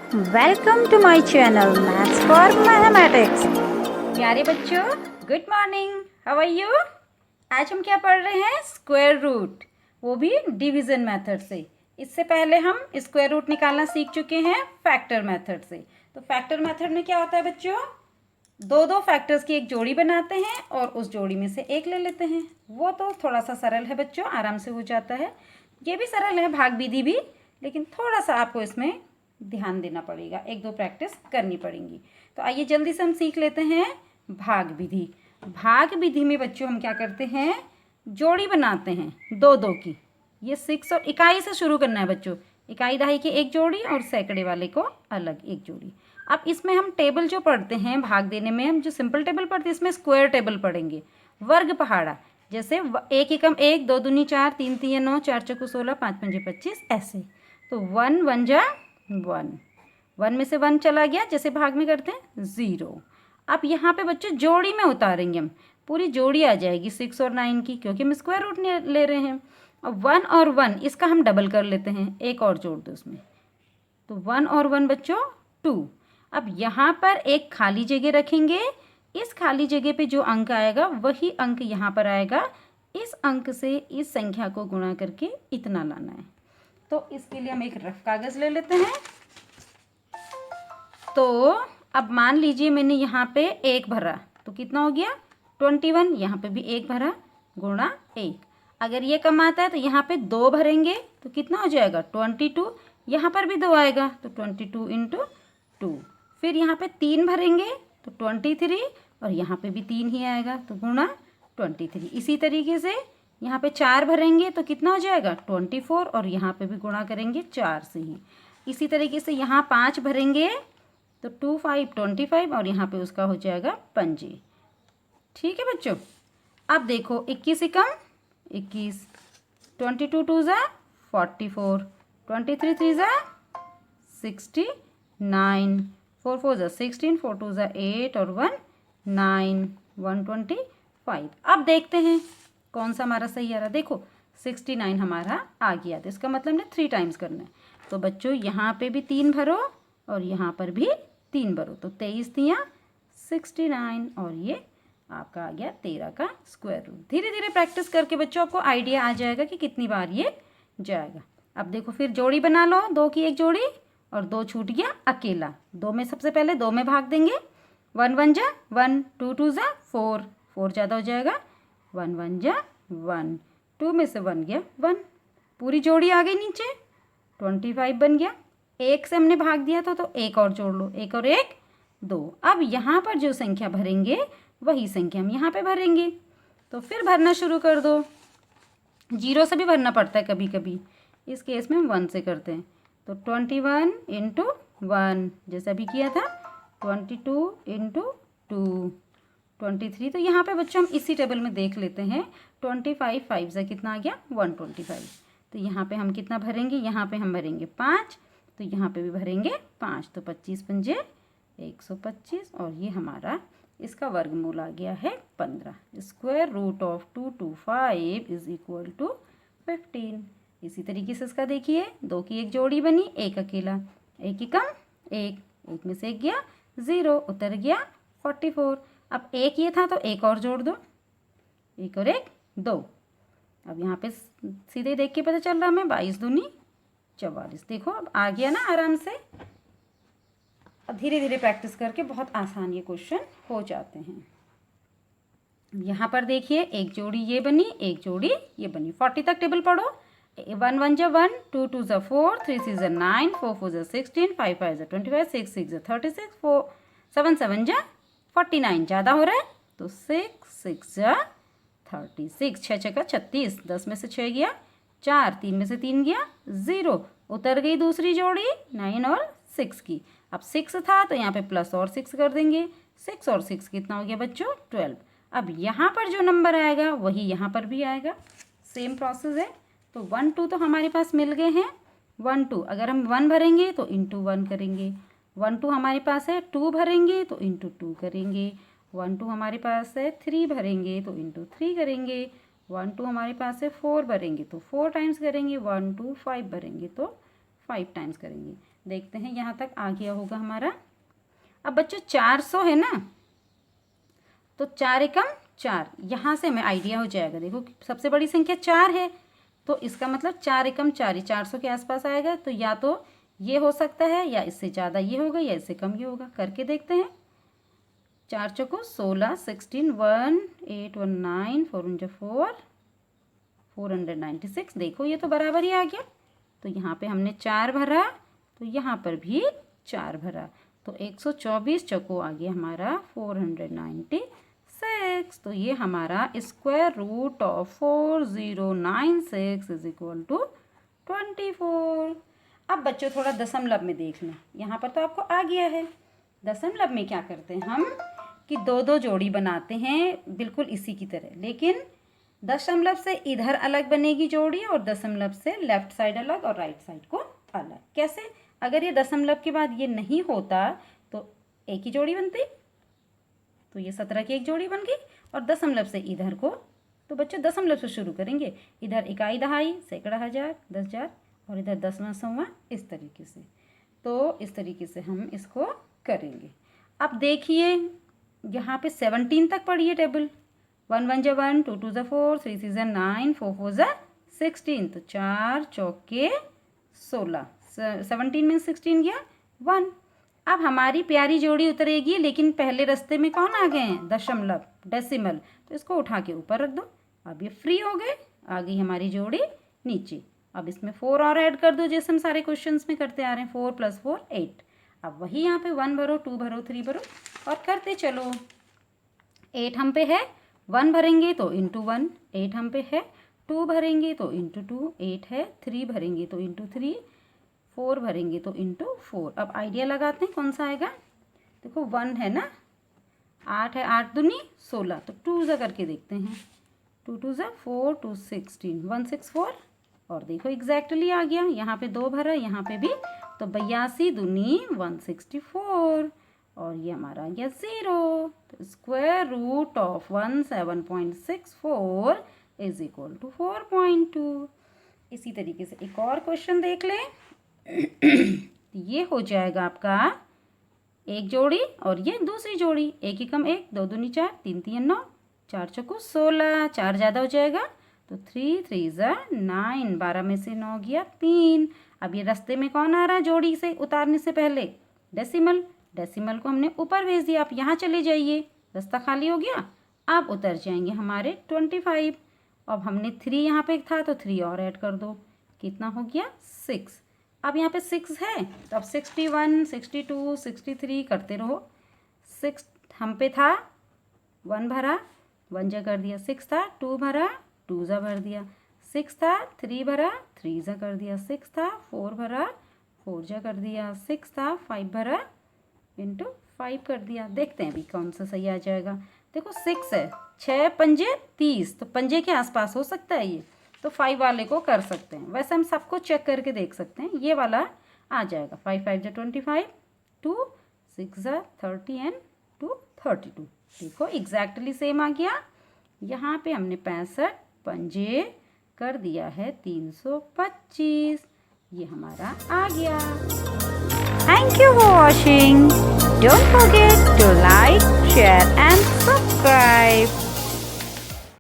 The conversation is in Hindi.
Welcome to my channel maths for mathematics. प्यारे बच्चों, good morning, how are you. आज हम क्या पढ़ रहे हैं? स्क्वायर रूट, वो भी डिवीज़न मेथड से। इससे पहले हम स्क्वायर रूट निकालना सीख चुके हैं फैक्टर मेथड से। तो फैक्टर मेथड में क्या होता है बच्चों, दो दो फैक्टर्स की एक जोड़ी बनाते हैं और उस जोड़ी में से एक ले लेते हैं। वो तो थोड़ा सा सरल है बच्चों, आराम से हो जाता है। ये भी सरल है, भाग विधि भी, लेकिन थोड़ा सा आपको इसमें ध्यान देना पड़ेगा, एक दो प्रैक्टिस करनी पड़ेंगी। तो आइए जल्दी से हम सीख लेते हैं भाग विधि। भाग विधि में बच्चों हम क्या करते हैं, जोड़ी बनाते हैं दो दो की। ये 6 और इकाई से शुरू करना है बच्चों, इकाई दहाई की एक जोड़ी और सैकड़े वाले को अलग एक जोड़ी। अब इसमें हम टेबल जो पढ़ते हैं भाग देने में, हम जो सिंपल टेबल पढ़ते हैं इसमें स्क्वायर टेबल पढ़ेंगे, वर्ग पहाड़ा। जैसे एक एकम एक, दो दूनी चार, तीन तीन 9, चार चौको 16, पाँच पंजे 25, ऐसे। तो 1 1 जा 1, 1 में से 1 चला गया, जैसे भाग में करते हैं 0। अब यहाँ पे बच्चों जोड़ी में उतारेंगे हम, पूरी जोड़ी आ जाएगी 6 और 9 की, क्योंकि हम स्क्वायर रूट ले रहे हैं। अब 1 और 1 इसका हम डबल कर लेते हैं, एक और जोड़ दो उसमें, तो 1 और 1 बच्चों 2। अब यहाँ पर एक खाली जगह रखेंगे, इस खाली जगह पे जो अंक आएगा वही अंक यहाँ पर आएगा। इस अंक से इस संख्या को गुणा करके इतना लाना है। तो इसके लिए हम एक रफ कागज़ ले लेते हैं। तो अब मान लीजिए मैंने यहाँ पे एक भरा, तो कितना हो गया 21। यहाँ पे भी एक भरा, गुणा 1। अगर ये कम आता है तो यहाँ पे 2 भरेंगे, तो कितना हो जाएगा 22। यहाँ पर भी 2 आएगा, तो 22 इंटू 2। फिर यहाँ पे 3 भरेंगे तो 23, और यहाँ पे भी 3 ही आएगा, तो गुणा 23। इसी तरीके से यहाँ पे 4 भरेंगे तो कितना हो जाएगा 24, और यहाँ पे भी गुणा करेंगे 4 से ही। इसी तरीके से यहाँ 5 भरेंगे तो 2 5 25, और यहाँ पे उसका हो जाएगा पंजे। ठीक है बच्चों। अब देखो 21 एकम 21, 22 2 ज़ा 44, 23 3 ज़ा 69, 4 4 ज़ा 16, 4 2 ज़ा 8 और 1 9, 125। अब देखते हैं कौन सा हमारा सही आ रहा। देखो 69 हमारा आ गया, तो इसका मतलब हमने 3 टाइम्स करना है। तो बच्चों यहाँ पे भी 3 भरो और यहाँ पर भी 3 भरो, तो 23 तियाँ 69, और ये आपका आ गया 13 का स्क्वायर रूट। धीरे धीरे प्रैक्टिस करके बच्चों आपको आइडिया आ जाएगा कि कितनी बार ये जाएगा। अब देखो फिर जोड़ी बना लो, 2 की एक जोड़ी और 2 छूट गया अकेला। 2 में सबसे पहले 2 में भाग देंगे, 1 1 जा 1, 2 2 जा 4, 4 ज़्यादा हो जाएगा, 1 1 जा 1, 2 में से 1 गया 1, पूरी जोड़ी आ गई नीचे, 25 बन गया। 1 से हमने भाग दिया था तो 1 और जोड़ लो, 1 और 1 2। अब यहाँ पर जो संख्या भरेंगे वही संख्या हम यहाँ पे भरेंगे। तो फिर भरना शुरू कर दो, 0 से भी भरना पड़ता है कभी कभी, इस केस में हम 1 से करते हैं। तो 21 इंटू 1 जैसा भी किया था, 22 इंटू 2, 23। तो यहाँ पे बच्चों हम इसी टेबल में देख लेते हैं, 25 5 से कितना आ गया 125। तो यहाँ पे हम कितना भरेंगे, यहाँ पे हम भरेंगे 5, तो यहाँ पे भी भरेंगे 5, तो 25 पंजे 125, और ये हमारा इसका वर्गमूल आ गया है 15। Square root of 225 is equal to 15। इसी तरीके से इसका देखिए, 2 की एक जोड़ी बनी, एक अकेला, एक एकम एक, एक में से एक गया 0, उतर गया 44। अब एक ये था तो एक और जोड़ दो, 1 और 1 2। अब यहाँ पे सीधे देख के पता चल रहा हमें 22 दूनी 44। देखो अब आ गया ना आराम से। अब धीरे धीरे प्रैक्टिस करके बहुत आसान ये क्वेश्चन हो जाते हैं। यहाँ पर देखिए एक जोड़ी ये बनी, एक जोड़ी ये बनी। 40 तक टेबल पढ़ो। 1 1 जा 1, 2 2 जा 4, 3 6 जा 9, 4 4 जा 16, 5 5 जा 25, 6 6 जा 36, 4 7 7 जा 49। ज़्यादा हो रहा है तो 6 6 जा 36, 6 6 का 36, 10 में से 6 गया 4, 3 में से 3 गया 0, उतर गई दूसरी जोड़ी 9 और 6 की। अब 6 था तो यहाँ पे प्लस और 6 कर देंगे, 6 और 6 कितना हो गया बच्चों 12। अब यहाँ पर जो नंबर आएगा वही यहाँ पर भी आएगा, सेम प्रोसेस है। तो 1 2 तो हमारे पास मिल गए हैं। 1 2 अगर हम 1 भरेंगे तो इंटू 1 करेंगे, 1 2 हमारे पास है 2 भरेंगे तो इंटू 2 करेंगे, 1 2 हमारे पास है 3 भरेंगे तो इंटू 3 करेंगे, 1 2 हमारे पास है 4 भरेंगे तो 4 टाइम्स करेंगे, 1 2 5 भरेंगे तो 5 टाइम्स करेंगे। देखते हैं यहाँ तक आ गया होगा हमारा। अब बच्चों 400 है ना, तो 4 एकम 4, यहाँ से हमें आइडिया हो जाएगा। देखो सबसे बड़ी संख्या 4 है, तो इसका मतलब 4 एकम 4 ही 400 के आसपास आएगा। तो या तो ये हो सकता है, या इससे ज़्यादा ये होगा, या इससे कम ये होगा। करके देखते हैं। 4 चौको 16, 16, 1 8 1 9, 4 4 496। देखो ये तो बराबर ही आ गया। तो यहाँ पे हमने 4 भरा, तो यहाँ पर भी 4 भरा, तो 124 चौको आ गया हमारा 496। तो ये हमारा square root of 4096 is equal to 24। अब बच्चों थोड़ा दशमलव में देख लें। यहाँ पर तो आपको आ गया है। दशमलव में क्या करते हैं हम कि दो दो जोड़ी बनाते हैं बिल्कुल इसी की तरह, लेकिन दशमलव से इधर अलग बनेगी जोड़ी और दशमलव से लेफ्ट साइड अलग और राइट साइड को अलग। कैसे? अगर ये दशमलव के बाद ये नहीं होता तो एक ही जोड़ी बनती, तो ये 17 की एक जोड़ी बन गई। और दशमलव से इधर को, तो बच्चों दशमलव से शुरू करेंगे। इधर इकाई दहाई, सैकड़ा, हज़ार, 10,000 और इधर 10वां 100वां, इस तरीके से। तो इस तरीके से हम इसको करेंगे। अब देखिए यहाँ पे 17 तक पढ़िए टेबल। 1 1 जा 1, 2 2 जा 4, 3 3 जा 9, 4 4 जा 16। तो 4 चौके 16, 17 में 16 गया 1। अब हमारी प्यारी जोड़ी उतरेगी, लेकिन पहले रास्ते में कौन आ गए हैं? दशमलव, डेसिमल। तो इसको उठा के ऊपर रख दो। अब ये फ्री हो गए, आ गई हमारी जोड़ी नीचे। अब इसमें 4 और ऐड कर दो, जैसे हम सारे क्वेश्चंस में करते आ रहे हैं। 4 + 4 8। अब वही यहाँ पे 1 भरो, 2 भरो, 3 भरो और करते चलो। 8 हम पे है, 1 भरेंगे तो इंटू 1, 8 हम पे है, 2 भरेंगे तो इंटू 2, 8 है, 3 भरेंगे तो इंटू 3, 4 भरेंगे तो इंटू 4। अब आइडिया लगाते हैं कौन सा आएगा। देखो 1 है ना, 8 है, 8 दूनी 16, तो 2 जा करके देखते हैं। 2 2 जा 4, 2 16, 164 और देखो एग्जैक्टली आ गया। यहाँ पे 2 भरा, यहाँ पे भी, तो 82 दूनी 164 और ये हमारा आ गया 0। तो square root of 17.64 is equal to 4.2। इसी तरीके से एक और क्वेश्चन देख लें। ये हो जाएगा आपका एक जोड़ी और ये दूसरी जोड़ी। 1 एकम 1, 2 दूनी 4, 3 3 9, 4 चौको 16, 4 ज़्यादा हो जाएगा तो 3 3 जा 9, 12 में से 9 गया 3। अब ये रास्ते में कौन आ रहा है जोड़ी से उतारने से पहले? डेसिमल। डेसिमल को हमने ऊपर भेज दिया। आप यहाँ चले जाइए, रास्ता खाली हो गया। अब उतर जाएंगे हमारे 25। अब हमने 3 यहाँ पे था तो 3 और ऐड कर दो, कितना हो गया 6। अब यहाँ पे 6 है तो अब 61, 62, 63 करते रहो। 6 हम पे था, 1 भरा, 1 जा कर दिया। 6 था, 2 भरा, 2 जा भर दिया। 6 था, 3 भरा, 3 जा कर दिया। 6 था, 4 भरा, 4 जा कर दिया। 6 था, 5 भरा, इंटू 5 कर दिया। देखते हैं अभी कौन सा सही आ जाएगा। देखो 6 है, 6 पंजे 30, तो पंजे के आसपास हो सकता है ये, तो 5 वाले को कर सकते हैं। वैसे हम सबको चेक करके देख सकते हैं, ये वाला आ जाएगा। 5 5 जा 25, 2 6 जा 30 एंड 2 32। देखो एग्जैक्टली सेम आ गया। यहाँ पे हमने 65 पंजे कर दिया है 325। ये हमारा आ गया। Thank you for watching. Don't forget to like, share and subscribe.